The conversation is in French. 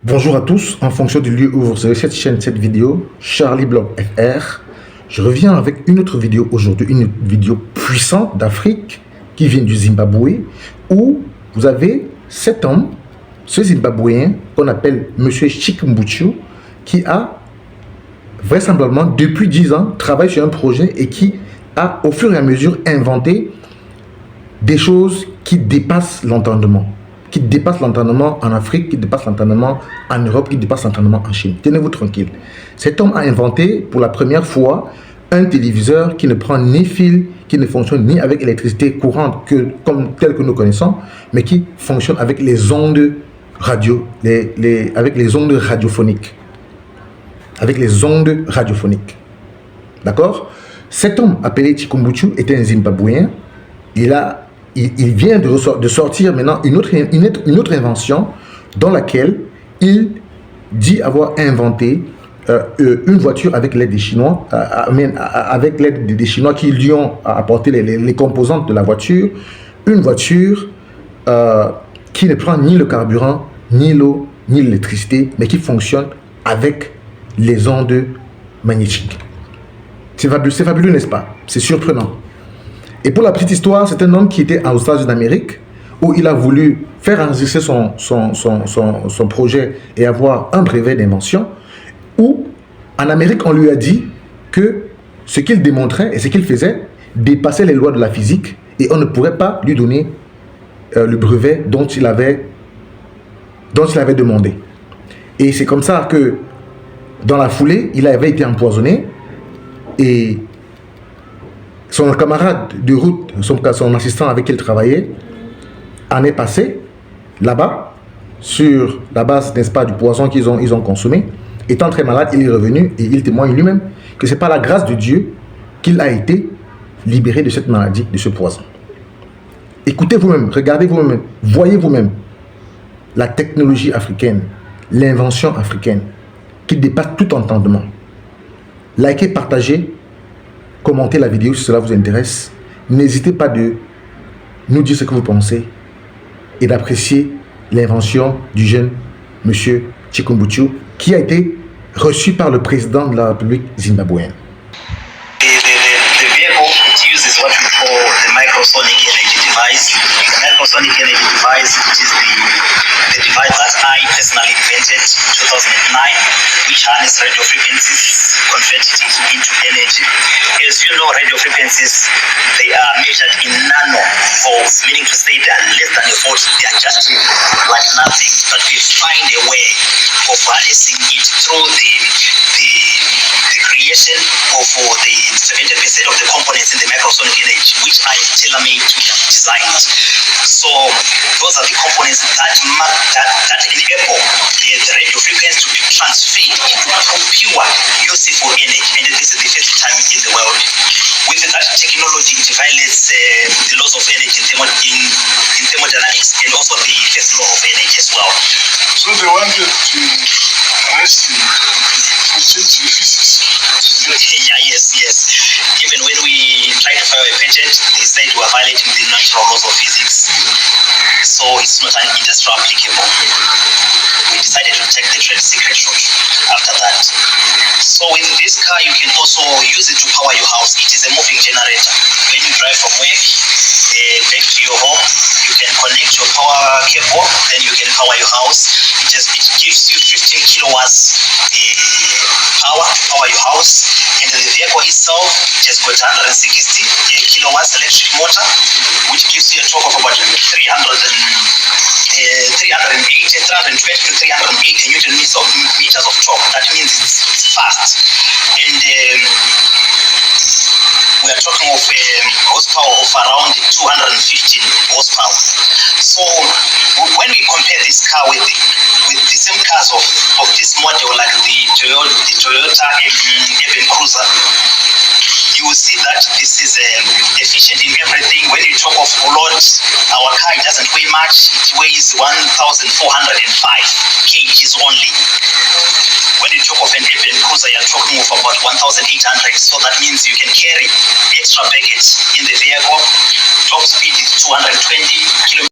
Bonjour à tous, en fonction du lieu où vous recevez cette chaîne, cette vidéo, Charlie Blog FR. Je reviens avec une autre vidéo aujourd'hui, une vidéo puissante d'Afrique qui vient du Zimbabwe, où vous avez cet homme, ce Zimbabwéen qu'on appelle Monsieur Chikumbuchu, qui a vraisemblablement depuis 10 ans travaillé sur un projet et qui a au fur et à mesure inventé des choses qui dépassent l'entendement. Qui dépasse l'entendement en Afrique, qui dépasse l'entendement en Europe, qui dépasse l'entendement en Chine. Tenez-vous tranquille. Cet homme a inventé pour la première fois un téléviseur qui ne prend ni fil, qui ne fonctionne ni avec l'électricité courante telle que nous connaissons, mais qui fonctionne avec les ondes radio, avec les ondes radiophoniques. Avec les ondes radiophoniques. D'accord? Cet homme appelé Chikumbuchu était un Zimbabwéen. Il vient de sortir maintenant une autre invention dans laquelle il dit avoir inventé une voiture avec l'aide des Chinois, avec l'aide des Chinois qui lui ont apporté les composantes de la voiture, une voiture qui ne prend ni le carburant, ni l'eau, ni l'électricité, mais qui fonctionne avec les ondes magnétiques. C'est fabuleux, n'est-ce pas? C'est surprenant. Et pour la petite histoire, c'est un homme qui était aux États-Unis d'Amérique, où il a voulu faire enregistrer son projet et avoir un brevet d'invention, où en Amérique, on lui a dit que ce qu'il démontrait et ce qu'il faisait dépassait les lois de la physique et on ne pourrait pas lui donner le brevet dont il avait demandé. Et c'est comme ça que, dans la foulée, il avait été empoisonné et son camarade de route, son assistant avec qui il travaillait, en est passé là-bas, sur la base, n'est-ce pas, du poison qu'ils ont consommé. Étant très malade, il est revenu et il témoigne lui-même que ce n'est pas la grâce de Dieu qu'il a été libéré de cette maladie, de ce poison. Écoutez vous-même, regardez vous-même, voyez vous-même la technologie africaine, l'invention africaine qui dépasse tout entendement. Likez, partagez, commentez la vidéo si cela vous intéresse. N'hésitez pas de nous dire ce que vous pensez et d'apprécier l'invention du jeune monsieur Chikumbuchu qui a été reçu par le président de la République zimbabwéenne. The vehicle uses what we call the microsonic energy device. The microsonic energy device, which is the device that I personally invented in 2009, which harness radio frequencies, converted it into energy. As you know, radio frequencies, they are measured in nanovolts, meaning to say they are less than a volt. They are just like nothing, but we find a way of harnessing it through the creation of the 70% of the components in the microsonic energy, which I tailor-made, which I've designed. So those are the components that enable the radio frequency to be transferred into pure, useful energy. And this is the first time in the world. With that technology, it violates the laws of energy in thermodynamics and also the first law of energy as well. So they wanted to arrest him for changing physics. Yeah, yes. Even when we tried to file a patent, they said we are violating the natural laws of physics. So it's not an industrial applicable. We decided to take the trade secret route after that. So with this car, you can also use it to power your house. It is a moving generator. When you drive from work back to your home, you can connect your power cable, then you can power your house. It gives you 15 kilowatts power to power your house. And the vehicle itself has got 160 kilowatts electric motor, which gives you a torque of about 320 to 380 newton meters of torque. That means it's fast. And we are talking of horsepower of around 215 horsepower. So when we compare this car with the same cars of this model, like the Toyota Urban Cruiser, you will see that this is efficient in everything. When you talk of load, our car doesn't weigh much. It weighs 1,405 kgs only. When you talk of an Urban Cruiser, you're talking of about 1,800. So that means you can carry extra baggage in the vehicle. Top speed is 220 km.